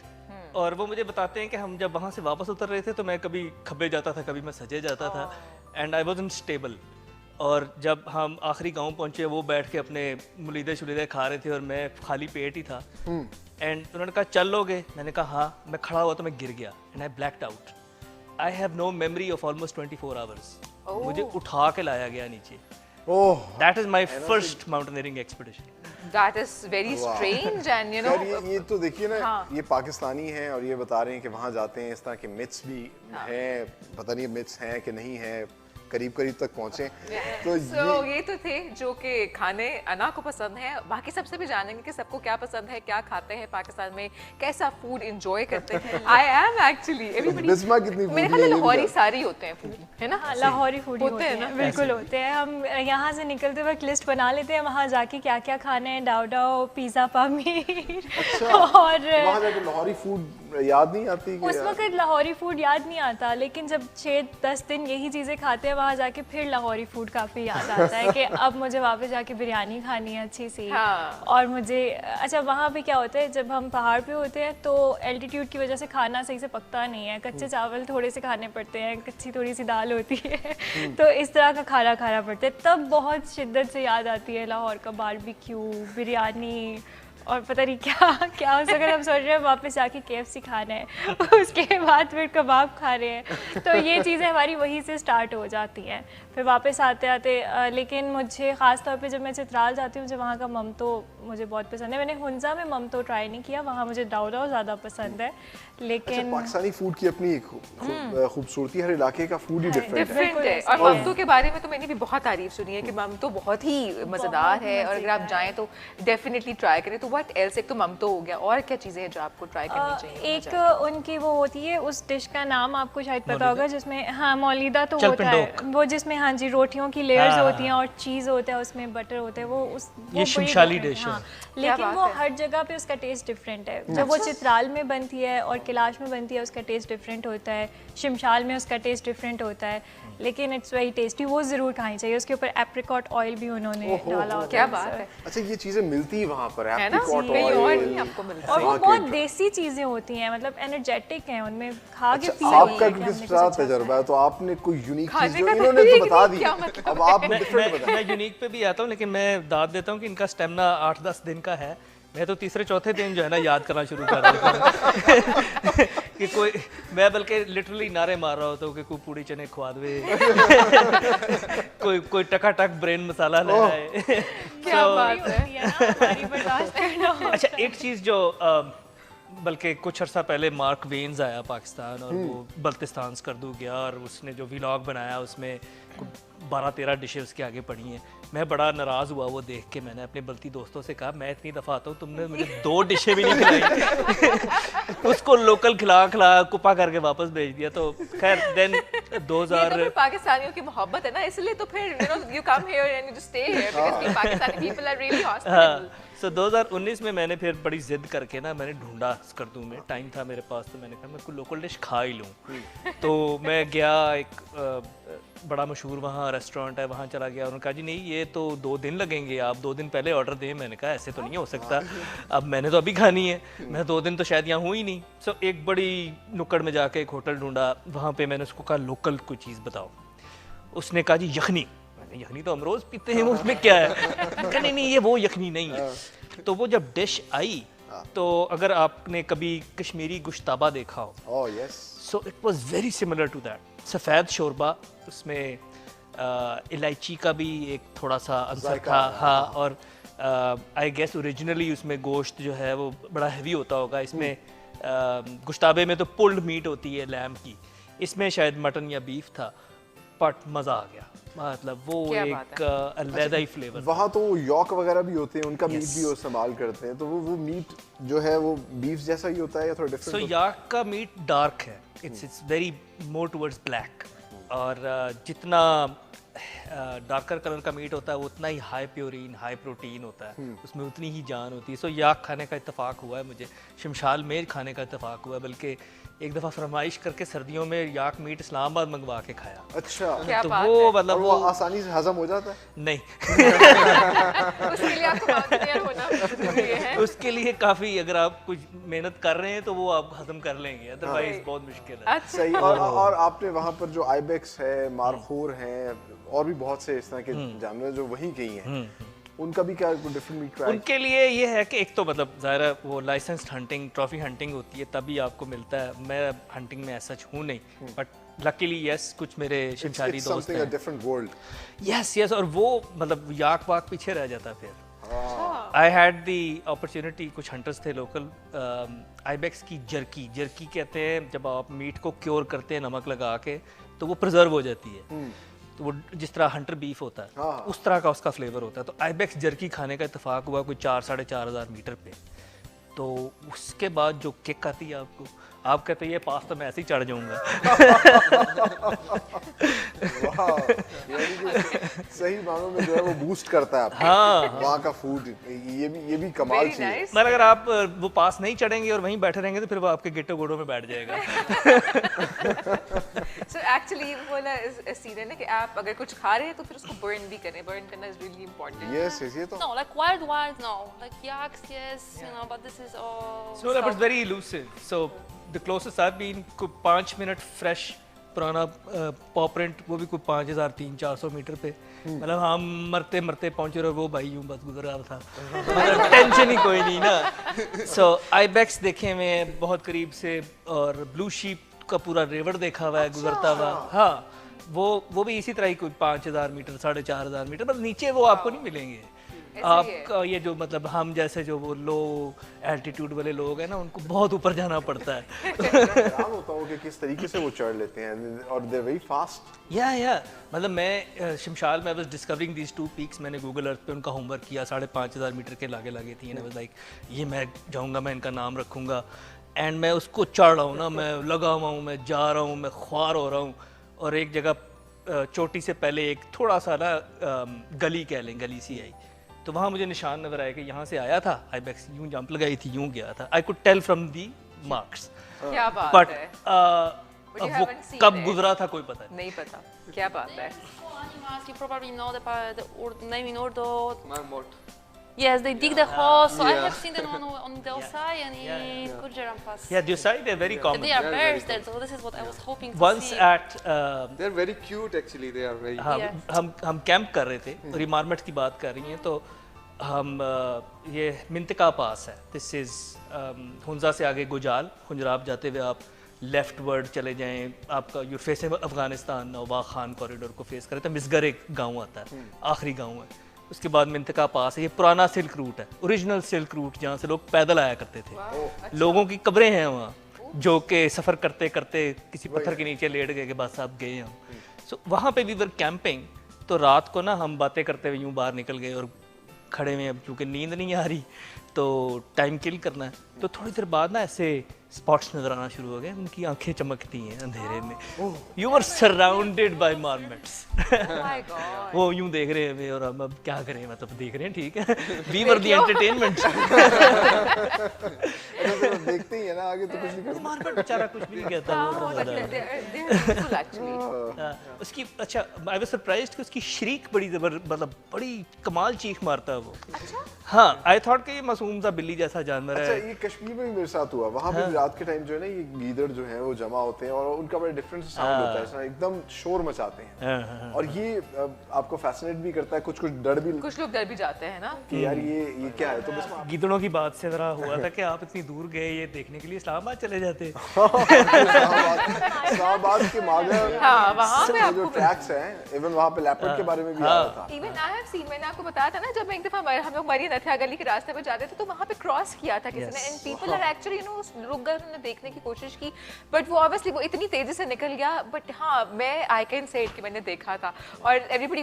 और वो मुझे बताते हैं कि हम जब वहाँ से वापस उतर रहे थे तो मैं कभी खब्बे जाता था, कभी मैं सजे जाता था, एंड आई वाज़न्ट स्टेबल। और जब हम आखिरी गांव पहुँचे, वो बैठ के अपने मुलीदे शुलीदे खा रहे थे और मैं खाली पेट ही था। एंड उन्होंने कहा चल लोगे, मैंने कहा हाँ। मैं खड़ा हुआ तो मैं गिर गया and I blacked out. I have no memory of almost 24 hours. मुझे उठा के लाया गया नीचे। Oh, that is my first mountaineering expedition. That is very strange and you know खैर ये तो देखिए ना, हाँ। ये पाकिस्तानी हैं और ये बता रहे हैं कि वहाँ जाते हैं, इस तरह के मिथ्स भी हैं, पता नहीं मिथ्स हैं कि नहीं हैं, करीब करीब तक पहुँचे। तो ये तो थे जो कि खाने अना को पसंद है। बाकी सबसे भी जानेंगे कि सबको क्या पसंद है, क्या खाते हैं पाकिस्तान में, कैसा फूड एंजॉय करते हैं। आई एम एक्चुअली बिस्मा कितनी मेरे ख्याल में लाहौरी सारी होते हैं फूड, है ना? हाँ, लाहौरी फूड होते हैं ना, बिल्कुल होते हैं। हम यहाँ से निकलते वक्त लिस्ट बना लेते हैं वहाँ जाके क्या क्या खाना है, डाउ डाउ, पिज़्ज़ा, पामीर। अच्छा, और वहाँ जाके लाहौरी फूड याद नहीं आती कि उस वक्त लाहौरी फूड याद नहीं आता, लेकिन जब 6-10 दिन यही चीज़ें खाते हैं वहाँ जाके फिर लाहौरी फूड काफ़ी याद आता है कि अब मुझे वापस जाके बिरयानी खानी है अच्छी सी। हाँ। और मुझे अच्छा वहाँ पे क्या होता है, जब हम पहाड़ पे होते हैं तो एल्टीट्यूड की वजह से खाना सही से पकता नहीं है, कच्चे चावल थोड़े से खाने पड़ते हैं, कच्ची थोड़ी सी दाल होती है तो इस तरह का खाना खाना पड़ता है। तब बहुत शिद्दत से याद आती है लाहौर का बारबेक्यू, बिरयानी और पता नहीं क्या क्या। उस अगर हम सोच रहे हैं वापस जाके KFC खाना है, उसके बाद फिर कबाब खा रहे हैं, तो ये चीज़ें हमारी वहीं से स्टार्ट हो जाती हैं फिर वापस आते आते। लेकिन मुझे ख़ास तौर पे जब मैं चित्राल जाती हूँ, मुझे वहाँ का ममतो मुझे बहुत पसंद है। मैंने हुंजा में ममतो ट्राई नहीं किया, वहाँ मुझे डाउ डाउ ज़्यादा पसंद है। लेकिन अच्छा, पाकिस्तानी फूड की अपनी एक खूबसूरती, हर इलाके का फूड ही डिफरेंट है। है। और ममतो के बारे में तो मैंने भी बहुत तारीफ सुनी है कि ममतो बहुत ही मज़ेदार है और अगर आप जाएं तो डेफिनेटली ट्राई करें। तो व्हाट एल्स, एक तो ममतो हो गया, और क्या चीज़ें हैं जो आपको ट्राई करनी चाहिए? एक उनकी वो होती है, उस डिश का नाम आपको शायद पता होगा, जिसमें हाँ मौलीदा तो होता है वो, जिसमें हाँ जी रोटियों की लेयर्स होती हैं और चीज़ होता है, उसमें बटर होता है, वो ये शिमशाली डिश है। लेकिन वो हर जगह पे उसका टेस्ट डिफरेंट है। जब वो चित्राल में बनती है और कैलाश में बनती है उसका टेस्ट डिफरेंट होता है, शिमशाल में उसका टेस्ट डिफरेंट होता है, लेकिन इट्स वेरी टेस्टी। वो ज़रूर खानी चाहिए। उसके ऊपर एप्रिकॉट ऑयल भी उन्होंने डाला होता है। क्या बात है। अच्छा, ये चीजें मिलती वहाँ पर, है ना? एप्रिकॉट कहीं और ऑयल, नहीं आपको मिलता। और वो बहुत देसी चीज़ें होती हैं, मतलब एनर्जेटिक हैं, उनमें खा के अच्छा, आपका किस तरह तजुर्बा है, तो आपने कोई यूनिक चीज जो इन्होंने तो बता दी, अब आप डिफरेंट बताएं। मैं यूनिक पे भी आता हूँ, लेकिन मैं दाद देता हूँ कि इनका स्टेमिना 8-10 दिन का है। मैं तो तीसरे चौथे दिन जो है ना याद करना शुरू कर देता हूँ कि कोई, मैं बल्कि लिटरली नारे मार रहा होता हूँ कि कोई पूड़ी चने खुआ दे, कोई टकाटक ब्रेन मसाला ले आए। क्या बात है। अच्छा, एक चीज़ जो बल्कि कुछ अर्सा पहले मार्क वेन्स आया पाकिस्तान और वो बल्तिस्तान स्कर्दू गया और उसने जो व्लॉग बनाया उसमें 12-13 डिशें उसके आगे पड़ी हैं। मैं बड़ा नाराज़ हुआ वो देख के। मैंने अपने बल्ती दोस्तों से कहा मैं इतनी दफ़ा आता हूँ, तुमने मुझे 2 डिशें भी नहीं खिलाई। उसको लोकल खिला कुपा करके वापस भेज दिया। तो खैर देन 2000 पाकिस्तानियों की मोहब्बत है ना, इसलिए तो फिर you come here and you stay here because Pakistani people are really hospital. So 2019 में मैंने फिर बड़ी जिद करके ना मैंने ढूंढा स्कर्दू में, टाइम था मेरे पास, तो मैंने कहा मैं कोई लोकल डिश खा ही लूँ। तो मैं गया, एक बड़ा मशहूर वहाँ रेस्टोरेंट है, वहाँ चला गया। उन्होंने कहा जी नहीं ये तो 2 दिन लगेंगे, आप 2 दिन पहले ऑर्डर दें। मैंने कहा ऐसे तो नहीं हो सकता, अब मैंने तो अभी खानी है, मैं 2 दिन तो शायद यहाँ हूँ ही नहीं। सो एक बड़ी नुक्कड़ में जाके एक होटल ढूंढा, वहाँ पे मैंने उसको कहा लोकल कोई चीज़ बताओ। उसने कहा जी यखनी। मैंने यखनी तो हम रोज़ पीते हैं, उसमें क्या है? कहा नहीं ये वो यखनी नहीं है। तो वो जब डिश आई, तो अगर आपने कभी कश्मीरी गुश्ताबा देखा हो, oh yes, so it was very similar to that. सफ़ेद शोरबा, उसमें इलायची का भी एक थोड़ा सा अंसर था। हाँ, और आई गेस ओरिजिनली उसमें गोश्त जो है वो बड़ा हैवी होता होगा। इसमें गुश्ताबे में तो पुल्ड मीट होती है लैम की, इसमें शायद मटन या बीफ था, बट मज़ा आ गया। मतलब वो एक अलग ही फ्लेवर। वहाँ तो यॉक वगैरह भी होते हैं, उनका मीट भी वो इस्तेमाल करते हैं, तो वो मीट जो है वो बीफ जैसा ही होता है या थोड़ा डिफरेंट? सो याक का मीट डार्क है, it's very more towards black, और जितना डार्कर कलर का मीट होता है वो उतना ही हाई प्योरीन, हाई प्रोटीन होता है, उसमें उतनी ही जान होती है। सो याक खाने का इत्तेफाक हुआ है मुझे, शिमशाल में खाने का इत्तेफाक हुआ है, बल्कि एक दफ़ा फरमाइश करके सर्दियों में याक मीट इस्लामाबाद मंगवा के खाया। अच्छा, तो वो मतलब वो आसानी से हजम हो जाता है? नहीं उसके लिए आपको माउंटेनियर होना जरूरी है। उसके लिए काफ़ी, अगर आप कुछ मेहनत कर रहे हैं तो वो आप हजम कर लेंगे, अदरवाइज बहुत मुश्किल है। सही। और आपने वहाँ पर जो आइबेक्स है, मारखोर हैं और भी बहुत से इस तरह के जानवर जो वहीं के ही हैं, उनका भी क्या डिफरेंट मीट ट्राई? उनके लिए ये है कि एक तो मतलब ज़ाहिर है वो लाइसेंस्ड हंटिंग, ट्रॉफी हंटिंग होती है तभी आपको मिलता है। मैं हंटिंग में ऐसा हूँ नहीं, बट लकीली यस कुछ मेरे शमशारी दोस्त हैं। Different world. यस यस, और वो मतलब याक वाक पीछे रह जाता फिर। आई हैड दी अपॉर्चुनिटी, कुछ हंटर्स थे लोकल, आइबेक्स की जर्की कहते हैं जब आप मीट को क्योर करते हैं नमक लगा के तो वो प्रिजर्व हो जाती है, तो वो जिस तरह हंटर बीफ होता है उस तरह का उसका फ्लेवर होता है। तो आइबेक्स जर्की खाने का इत्तेफाक हुआ कोई 4-4.5 मीटर पे, तो उसके बाद जो किक आती है आपको, आप कहते हैं ये पास तो मैं ऐसे ही चढ़ जाऊंगा। सही मानों में जो है वो बूस्ट करता है आपको। हाँ, वहाँ का फूड ये भी कमाल Very चीज है। nice. मगर अगर आप वो पास नहीं चढ़ेंगे और वहीं बैठे रहेंगे तो फिर वो आपके गिट्टो गोड़ों में बैठ जाएगा। So actually वो ना इस सीन है ना कि आप अगर कुछ खा रहे हैं तो फिर उसको बर्न भी करें, बर्न करना is really important. Yes, ये तो No, like wild no. Like yaks, yes, you know, but this is all. So but it's very elusive. So the closest I've been कोई 5 मिनट फ्रेश पुराना पॉ print, वो भी कोई 5300-400 metre पे, मतलब हम मरते मरते पहुंचे और वो भाई यूं बस गुजर रहा था, मतलब टेंशन ही कोई नहीं ना। सो आइबेक्स देखे हुए हैं बहुत करीब से, और ब्लू शीप का पूरा रिवर देखा हुआ है गुजरता हुआ। हाँ, वो भी इसी तरह ही कोई 5000 मीटर 4500 मीटर, मतलब नीचे वो आपको नहीं मिलेंगे। आपका ये जो मतलब हम जैसे जो वो लो एल्टीट्यूड वाले लोग हैं ना, उनको बहुत ऊपर जाना पड़ता है। हैरान होता हूँ कि किस तरीके से वो चढ़ लेते हैं, और दे वेरी फास्ट। या मतलब मैं शमशाल में वाज डिस्कवरिंग दीज 2 पीक्स, मैंने गूगल अर्थ पे उनका होमवर्क किया, 5500 मीटर के लागे थी, एंड आई वाज लाइक ये मैं जाऊंगा, मैं इनका नाम रखूंगा, एंड मैं उसको चढ़ रहा हूँ ना, मैं लगा हुआ हूँ, मैं जा रहा हूँ, मैं ख्वार हो रहा हूँ, और एक जगह चोटी से पहले एक थोड़ा सा ना गली कह लें, गली सी आई, तो वहाँ मुझे निशान नजर आया कि यहाँ से आया था आइबेक्स, यूं जंप लगाई थी, यूं गया था। I could tell from the marks, क्या बात बट है, अब वो haven't seen कब it. गुजरा था कोई पता नहीं। नहीं पता, क्या बात है। Animals, you probably know the name in Urdu. Marmot. Yes, they dig the holes. So I have seen them on Delsai and in Gujarampas. Yeah, Dusai, they're very common. They are bears there, so this is what I was hoping to Once see. at They're very cute actually. They are very. हाँ, Yeah. हम camp कर रहे थे और ये मार्मेट की बात कर रही हैं, तो हम ये मिंतका पास है, दिस इज़ हुंजा से आगे गुजाल, हुंजराब जाते हुए आप लेफ्ट वर्ड चले जाएं, आपका यूर फेसिंग अफगानिस्तान, नौबा खान कॉरिडोर को फेस करें तो मिसगर एक गांव आता है, आखिरी गांव है, उसके बाद मिंतका पास है। ये पुराना सिल्क रूट है, ओरिजिनल सिल्क रूट, जहाँ से लोग पैदल आया करते थे। लोगों की कब्रें हैं वहाँ, जो कि सफ़र करते करते किसी पत्थर के नीचे लेट गए कि बस आप गए हम। सो वहाँ पे वी वर कैंपिंग, तो रात को ना हम बातें करते हुए यूँ बाहर निकल गए, और खड़े हुए, अब क्योंकि नींद नहीं आ रही तो टाइम किल करना है, तो थोड़ी देर बाद ना ऐसे स्पॉट्स नजर आना शुरू हो गए, उनकी आंखें चमकती हैं अंधेरे में। You are surrounded by marmots. My God. वो यूं देख रहे हैं और हम अब क्या करें, मतलब देख रहे हैं, ठीक है, वी वर द एंटरटेनमेंट। देखते ही है ना, आगे तो कुछ नहीं करते। मार्मेट बेचारा कुछ भी नहीं कहता, वो बहुत But ज्यादा they're beautiful actually. उसकी, अच्छा आई वाज सरप्राइज्ड कि उसकी शरीक बड़ी मतलब बड़ी कमाल चीख मारता है वो। हाँ, आई थॉट कि ये मासूम सा बिल्ली जैसा जानवर अच्छा, है। ये कश्मीर में भी मेरे साथ हुआ, वहाँ पे रात के टाइम जो है ना, ये गीदड़ जो है वो जमा होते हैं और उनका बड़ा डिफरेंट साउंड होता है, ऐसा एकदम शोर मचाते हैं, और ये आपको फैसिनेट भी करता है, कुछ डर भी कुछ लोग डर भी जाते हैं ना। कि यार ये क्या है। तो बस गिदड़ों की बात से जरा हुआ था कि आप इतनी दूर गए ये देखने के लिए, इस्लामाबाद चले जाते। इस्लामाबाद के मागर, हाँ, वहाँ पे जो आपको ट्रैक्स हैं, इवन वहाँ पे लेपर्ड के बारे में भी आया था। इवन आई हैव सीन, मैंने आपको बताया था ना, जब एक दफा हम लोग मरी नथिया गली के रास्ते पे जाते थे तो वहाँ पे क्रॉस किया था किसी ने, and people are actually you know रुक गए, उन्होंने देखने की कोशिश की, बट वो ऑब्वियसली वो इतनी तेजी से निकल गया। बट हाँ, मैं आई कैन से इट कि मैंने देखा था, और एवरीबॉडी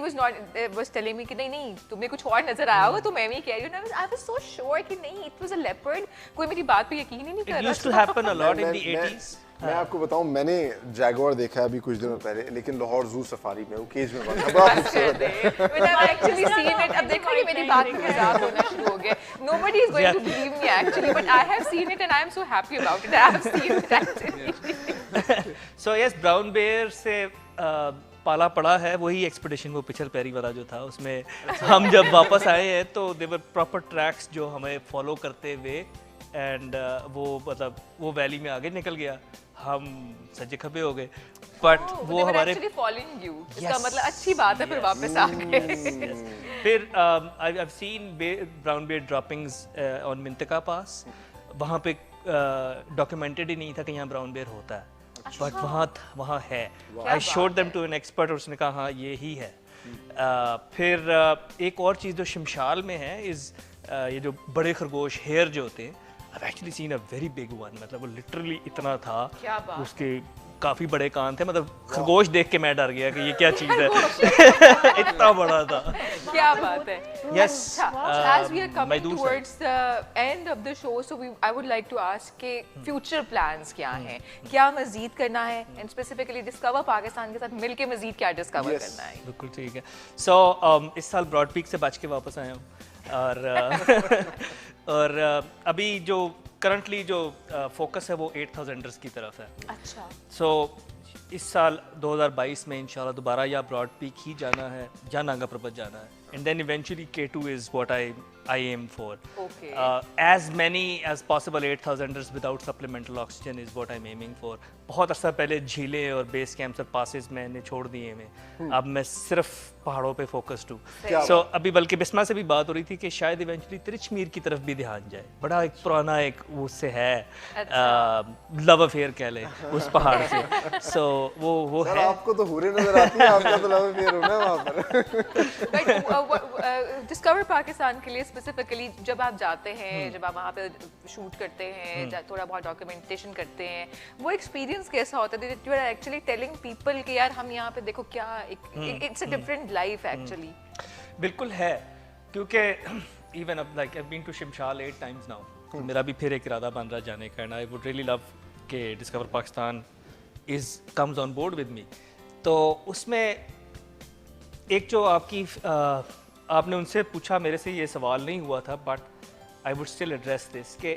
वाज टेलिंग मी कि नहीं तुम्हें कुछ और नजर आया होगा, तो मैं भी कह रही हूँ, आई वाज सो श्योर कि नहीं इट वाज अ लेपर्ड। कोई मेरी बात पे यकीन ही नहीं कर It रहा used to happen a lot in the मैं 80s. मैं आपको बताऊं, मैंने जैगुआर देखा है अभी कुछ दिनों पहले, लेकिन लाहौर जू सफारी में, वो केज में बंद था, बड़ा खूबसूरत है। When I've actually seen it, अब देखो ये मेरी बात पे मजाक होना शुरू हो गया। Nobody is going to believe me actually, but I have seen it and I am so happy about it. I have seen it actually. So yes, brown bear से पाला पड़ा है वही एक्सपीडिशन, वो पिछल पैरी वाला जो था, उसमें हम जब वापस आए हैं तो देवर प्रॉपर ट्रैक्स जो हमें फॉलो करते हुए, एंड वो मतलब वो वैली में आगे निकल गया, हम सजे खबे हो गए, बट वो हमारे एक्चुअली फॉलोइंग यू, इसका Yes. मतलब अच्छी बात है, फिर वापस आ गए। फिर I've seen brown bear droppings on मिंतका पास, वहाँ पे डॉक्यूमेंटेड ही नहीं था कि यहाँ ब्राउन बेयर होता है, बट वहाँ है। I showed them to an expert और उसने कहा हाँ ये ही है। फिर एक और चीज़ जो शमशाल में है इज़ ये जो बड़े खरगोश हेयर जो होते हैं, I've actually seen a very big one, मतलब वो लिटरली इतना था, क्या बात। उसके काफ़ी बड़े कान थे, मतलब खरगोश देख के मैं डर गया कि ये क्या चीज़ है। इतना बड़ा था। क्या बात है। Yes, As we are coming मजदूर साहब। towards the end of the show, so I would like to ask के future plans क्या हैं, क्या मजीद करना है, and specifically Discover पाकिस्तान के साथ मिलके मजीद क्या डिस्कवर Yes. करना है। बिल्कुल ठीक है। सो इस साल ब्रॉड पीक से बच के वापस आया हूँ और अभी जो करंटली जो फोकस है वो 8000ers की तरफ है। अच्छा। सो इस साल 2022 में इंशाल्लाह दोबारा या ब्रॉड पीक ही जाना है या नागा पर्वत जाना है, and then eventually K2 is what I aim for. Okay. As many as possible 8000ers without supplemental oxygen is what I'm aiming for. बहुत अर्सा पहले झीलें और बेस कैंप्स और पासेस मैंने छोड़ दिए हैं, अब मैं सिर्फ पहाड़ों पे फोकस्ड हूँ। सो अभी बल्कि बिस्मा से भी बात हो रही थी कि शायद इवेंचुअली तिरचमीर की तरफ भी ध्यान जाए, बड़ा एक पुराना एक उससे है लव अफेयर कह लें उस पहाड़ से। सो वो सर है। आपको तो हुरे नजर आती है, आपका तो लव अफेयर होना है वहाँ पर। बट डिस्कवर पाकिस्तान के लिए स्पेसिफिकली जब आप जाते हैं, जब आप वहाँ पे शूट करते हैं, थोड़ा बहुत डॉक्यूमेंटेशन करते हैं, वो एक्सपीरियंस कैसा होता है? You are actually telling people कि यार हम यहाँ पे देखो क्या, it's a different life actually. बिल्कुल है, क्योंकि इवन अब like I been to Shimshal 8 times now, मेरा भी फिर एक इरादा बन रहा जाने का, and I would really love के discover Pakistan is comes on board with me. तो उसमें एक जो आपकी आपने उनसे पूछा, मेरे से ये सवाल नहीं हुआ था, but I would still address this कि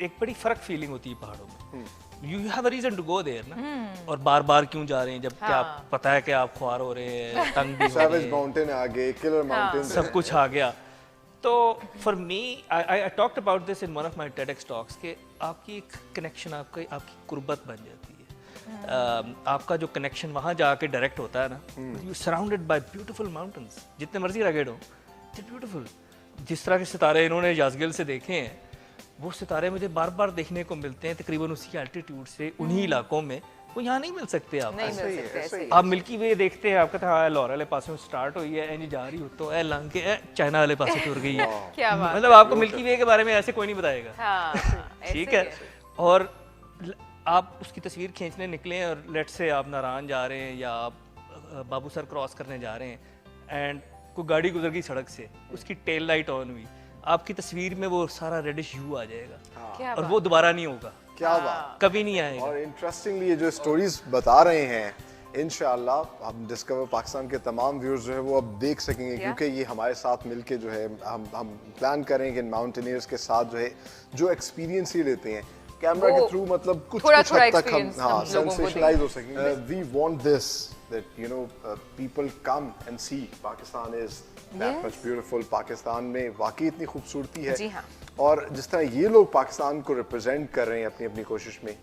एक बड़ी फ़र्क फीलिंग होती है पहाड़ों में। You have a reason to go there ना, और बार बार क्यों जा रहे हैं जब क्या पता है कि आप ख्वार हो रहे हैं, तंग भी हो रहे सैवेज हैं, माउंटेन आ गए, किलर माउंटेन, सब कुछ आ गया। तो for me I talked about this in one of my TEDx talks कि आपकी एक कनेक्शन आपकी कुर्बत बन जाती है। आपका जो कनेक्शन वहाँ जाके डायरेक्ट होता है ना, you surrounded by beautiful mountains, जितने मर्जी रगेड हो, इट्स ब्यूटीफुल। जिस तरह के सितारे इन्होंने याजगिल से देखे हैं, वो सितारे मुझे बार बार देखने को मिलते हैं तकरीबन उसी एल्टीट्यूड से, उन्हीं इलाकों में, वो यहाँ नहीं मिल सकते आप। नहीं मिल सकते ऐसे। आप मिल्की वे देखते हैं, आपका था लाहौर वाले पास में स्टार्ट हुई है, एंड जा रही हो तो लंग के चाइना वाले पास टूर गई है। क्या बात। मतलब आपको मिल्की वे के बारे में ऐसे कोई नहीं बताएगा। हाँ, ठीक है, और आप उसकी तस्वीर खींचने निकले और लेट से आप नारायण जा रहे हैं या आप बाबू सर क्रॉस करने जा रहे हैं, एंड कोई गाड़ी गुजर गई सड़क से, उसकी टेल लाइट ऑन हुई, आपकी तस्वीर में वो सारा रेडिश ह्यू आ जाएगा, और वो दोबारा नहीं होगा, क्या बात। कभी नहीं आएगा। और इंटरेस्टिंगली ये जो स्टोरीज बता रहे हैं, इंशाल्लाह हम डिस्कवर पाकिस्तान के तमाम व्यूअर्स जो है वो अब देख सकेंगे, क्योंकि ये हमारे साथ मिलके जो है हम प्लान करेंगे इन माउंटेनियर्स के साथ जो है जो एक्सपीरियंस ही लेते हैं कैमरा के थ्रू, मतलब कुछ हद तक हम सेंसेशनलाइज हो सकेंगे। We want this that you know people come and see Pakistan is that much beautiful. Pakistan में वाकई इतनी खूबसूरती है। जी हाँ। और जिस तरह ये लोग पाकिस्तान को रिप्रेजेंट कर रहे हैं अपनी अपनी कोशिश में,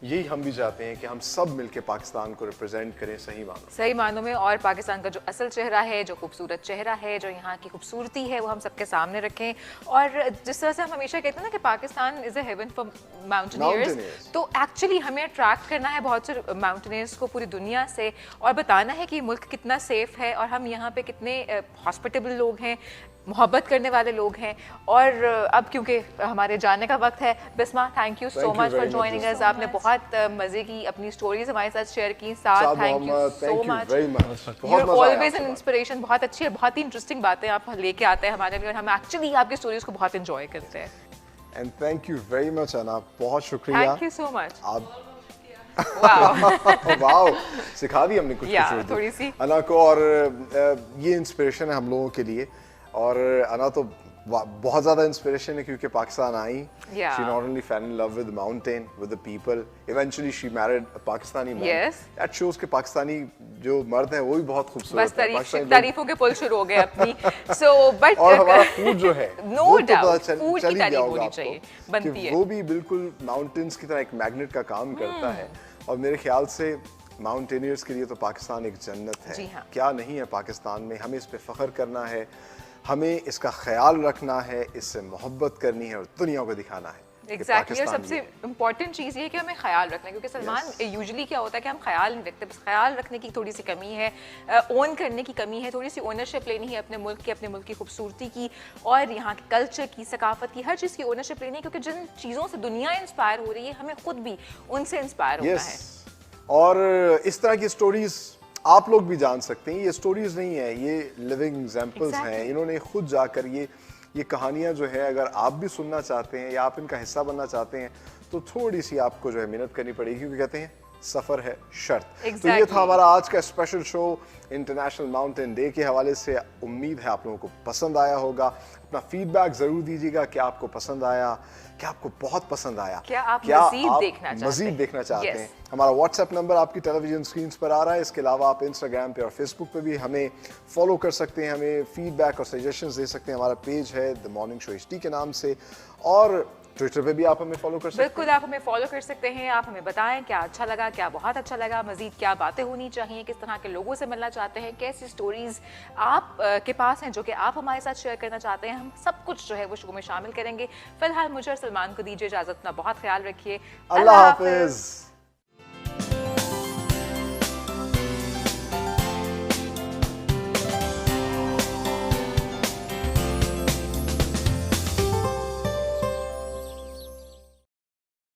यही हम भी चाहते हैं कि हम सब मिलके पाकिस्तान को रिप्रेजेंट करें सही मानों में, और पाकिस्तान का जो असल चेहरा है, जो खूबसूरत चेहरा है, जो यहाँ की खूबसूरती है, वो हम सबके सामने रखें। और जिस तरह से हम हमेशा कहते हैं ना कि Pakistan is a heaven for mountaineers, तो एक्चुअली हमें अट्रैक्ट करना है बहुत से माउंटेनियर्स को पूरी दुनिया से, और बताना है कि मुल्क कितना सेफ है और हम यहाँ पे कितने हॉस्पिटेबल लोग हैं, मोहब्बत करने वाले लोग हैं। और अब क्योंकि हमारे जाने का वक्त है, Bisma thank you so much for joining us. आपने बहुत मजे की अपनी स्टोरीज हमारे साथ शेयर की, साथ thank you so much. You are always an inspiration. बहुत अच्छी और बहुत ही इंटरेस्टिंग बातें आप लेके आते हैं हमारे लिए, और हम एक्चुअली आपकी स्टोरीज को बहुत एंजॉय करते हैं। And thank you very much अना, बहुत शुक्रिया। Thank you so much. आप वाओ वाओ, सिखा दी हमने कुछ थोड़ी सी अना को, और ये इंस्पिरेशन है हम लोगों के लिए। और अना तो बहुत ज़्यादा इंस्पिरेशन है क्योंकि पाकिस्तान आई, Yeah. she not only fell in love with the mountain, with the people, eventually she married a Pakistani man. Yes. That shows कि पाकिस्तानी जो मर्द हैं वो भी बहुत खूबसूरत बस हैं। पाकिस्तानी लोग- तारीफों के पुल शुरू हो गए अपनी सो बट और हमारा फूड जो है No वो तो doubt, पता चल food चल की ही गया तारीफ होगा होनी आपको चाहिए, कि बनती है। वो भी बिल्कुल माउंटेन्स की तरह एक मैग्नेट का काम करता है और मेरे ख्याल से माउंटेनियर्स के लिए तो पाकिस्तान एक जन्नत है। जी हाँ। क्या नहीं है पाकिस्तान में, हमें इस पे फख्र करना है, हमें इसका ख्याल रखना है, इससे मोहब्बत करनी है और दुनिया को दिखाना है कि एग्जैक्टली और पाकिस्तान सबसे ये है। इम्पोर्टेंट चीज़ ये है कि हमें ख्याल रखना है क्योंकि सलमान यूजुअली क्या होता है कि हम ख्याल नहीं रखते, बस ख्याल रखने की थोड़ी सी कमी है, ओन करने की कमी है, थोड़ी सी ओनरशिप लेनी है अपने मुल्क की, अपने मुल्क की खूबसूरती की और यहाँ के कल्चर की, सकाफत की, हर चीज़ की ओनरशिप लेनी है क्योंकि जिन चीज़ों से दुनिया इंस्पायर हो रही है हमें खुद भी उनसे इंस्पायर होना है। यस और इस तरह की स्टोरीज आप लोग भी जान सकते हैं, ये स्टोरीज नहीं है, ये लिविंग एग्जांपल्स हैं। Exactly. इन्होंने खुद जाकर ये कहानियां जो है अगर आप भी सुनना चाहते हैं या आप इनका हिस्सा बनना चाहते हैं तो थोड़ी सी आपको जो है मेहनत करनी पड़ेगी क्योंकि कहते हैं सफर है शर्त। तो ये Exactly. था हमारा आज का special show international mountain day के हवाले से। उम्मीद है आप लोगों को पसंद आया होगा। अपना फीडबैक जरूर दीजिएगा, क्या आपको पसंद आया, क्या आपको बहुत पसंद आया, क्या आप मज़ीद देखना चाहते हैं? मज़ीद देखना चाहते Yes. हैं। हमारा व्हाट्सएप नंबर आपकी टेलीविजन स्क्रीन पर आ रहा है। इसके अलावा आप इंस्टाग्राम पे और फेसबुक पे भी हमें फॉलो कर सकते हैं, हमें फीडबैक और सजेशंस दे सकते हैं। हमारा पेज है द मॉर्निंग शो HD के नाम से और ट्विटर पे भी आप हमें फॉलो कर सकते हैं। बिल्कुल आप हमें फॉलो कर सकते हैं। आप हमें बताएं क्या अच्छा लगा, क्या बहुत अच्छा लगा, मजीद क्या बातें होनी चाहिए, किस तरह के लोगों से मिलना चाहते हैं, कैसी स्टोरीज आप के पास हैं जो कि आप हमारे साथ शेयर करना चाहते हैं। हम सब कुछ जो है वो शो में शामिल करेंगे। फिलहाल मुझे और सलमान को दीजिए इजाजत, अपना बहुत ख्याल रखिए। अल्लाह हाफिज।